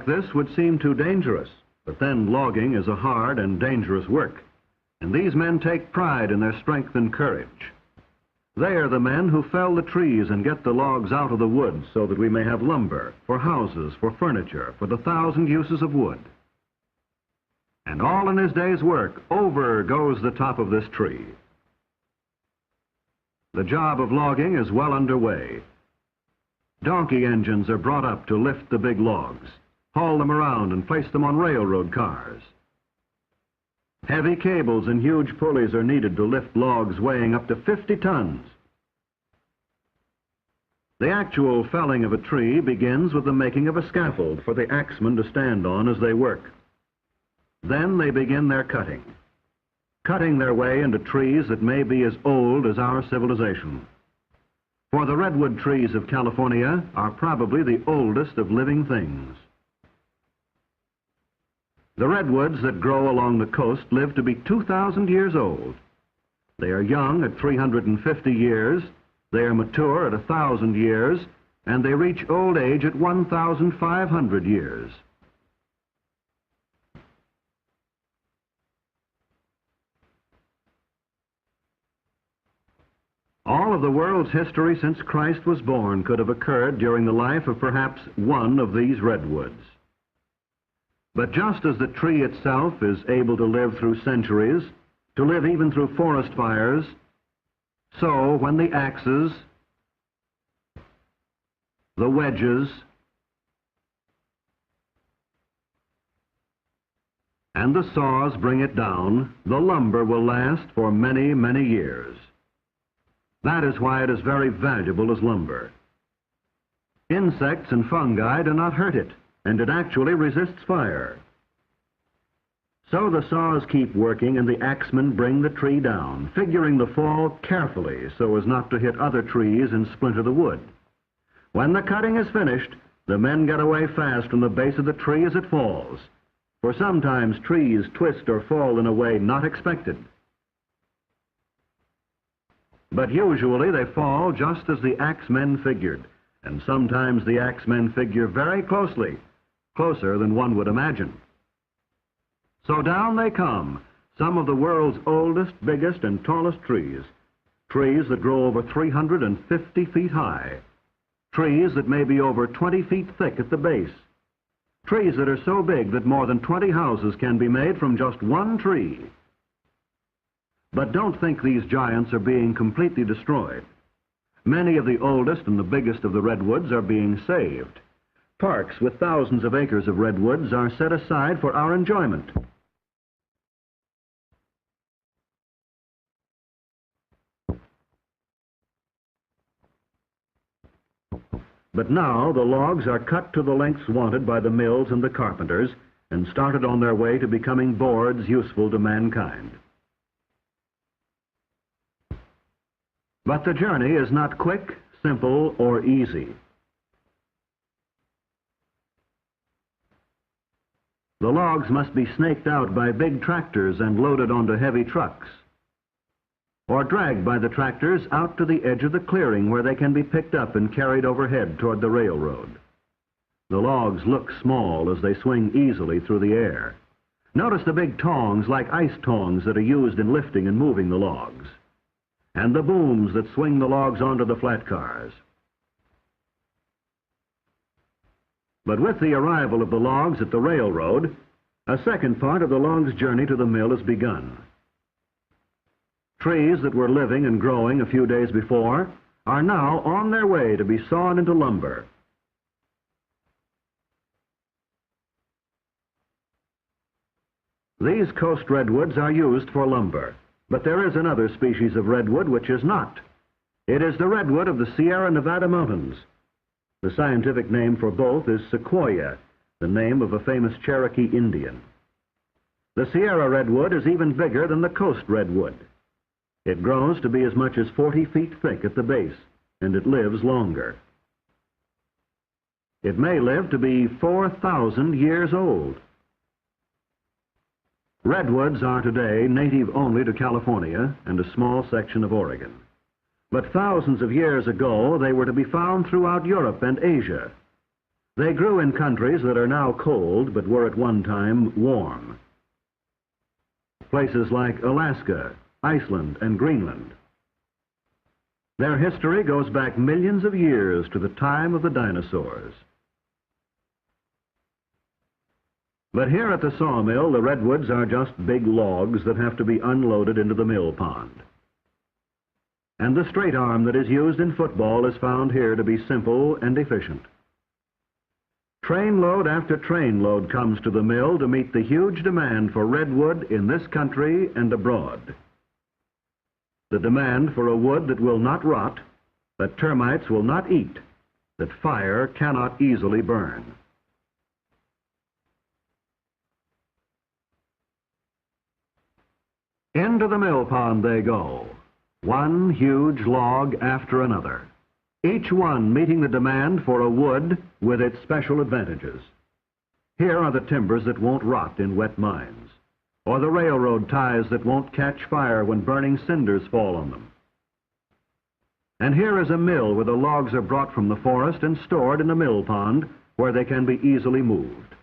this would seem too dangerous, but then logging is a hard and dangerous work, and these men take pride in their strength and courage. They are the men who fell the trees and get the logs out of the woods so that we may have lumber, for houses, for furniture, for the 1,000 uses of wood. And all in his day's work, over goes the top of this tree. The job of logging is well underway. Donkey engines are brought up to lift the big logs, haul them around and place them on railroad cars. Heavy cables and huge pulleys are needed to lift logs weighing up to 50 tons. The actual felling of a tree begins with the making of a scaffold for the axemen to stand on as they work. Then they begin their cutting their way into trees that may be as old as our civilization. For the redwood trees of California are probably the oldest of living things. The redwoods that grow along the coast live to be 2,000 years old. They are young at 350 years, they are mature at 1,000 years, and they reach old age at 1,500 years. All of the world's history since Christ was born could have occurred during the life of perhaps one of these redwoods. But just as the tree itself is able to live through centuries, to live even through forest fires, so when the axes, the wedges, and the saws bring it down, the lumber will last for many, many years. That is why it is very valuable as lumber. Insects and fungi do not hurt it, and it actually resists fire. So the saws keep working and the axemen bring the tree down, figuring the fall carefully so as not to hit other trees and splinter the wood. When the cutting is finished, the men get away fast from the base of the tree as it falls, for sometimes trees twist or fall in a way not expected. But usually they fall just as the axemen figured, and sometimes the axemen figure very closely, closer than one would imagine. So down they come, some of the world's oldest, biggest, and tallest trees, trees that grow over 350 feet high, trees that may be over 20 feet thick at the base, trees that are so big that more than 20 houses can be made from just one tree. But don't think these giants are being completely destroyed. Many of the oldest and the biggest of the redwoods are being saved. Parks with thousands of acres of redwoods are set aside for our enjoyment. But now the logs are cut to the lengths wanted by the mills and the carpenters and started on their way to becoming boards useful to mankind. But the journey is not quick, simple, or easy. The logs must be snaked out by big tractors and loaded onto heavy trucks, or dragged by the tractors out to the edge of the clearing where they can be picked up and carried overhead toward the railroad. The logs look small as they swing easily through the air. Notice the big tongs like ice tongs that are used in lifting and moving the logs, and the booms that swing the logs onto the flat cars. But with the arrival of the logs at the railroad, a second part of the log's journey to the mill has begun. Trees that were living and growing a few days before are now on their way to be sawn into lumber. These coast redwoods are used for lumber. But there is another species of redwood which is not. It is the redwood of the Sierra Nevada mountains. The scientific name for both is sequoia, the name of a famous Cherokee Indian. The Sierra redwood is even bigger than the coast redwood. It grows to be as much as 40 feet thick at the base, and it lives longer. It may live to be 4,000 years old. Redwoods are today native only to California and a small section of Oregon. But thousands of years ago, they were to be found throughout Europe and Asia. They grew in countries that are now cold but were at one time warm. Places like Alaska, Iceland, and Greenland. Their history goes back millions of years to the time of the dinosaurs. But here at the sawmill, the redwoods are just big logs that have to be unloaded into the mill pond. And the straight arm that is used in football is found here to be simple and efficient. Trainload after trainload comes to the mill to meet the huge demand for redwood in this country and abroad. The demand for a wood that will not rot, that termites will not eat, that fire cannot easily burn. Into the mill pond they go, one huge log after another, each one meeting the demand for a wood with its special advantages. Here are the timbers that won't rot in wet mines, or the railroad ties that won't catch fire when burning cinders fall on them. And here is a mill where the logs are brought from the forest and stored in a mill pond where they can be easily moved.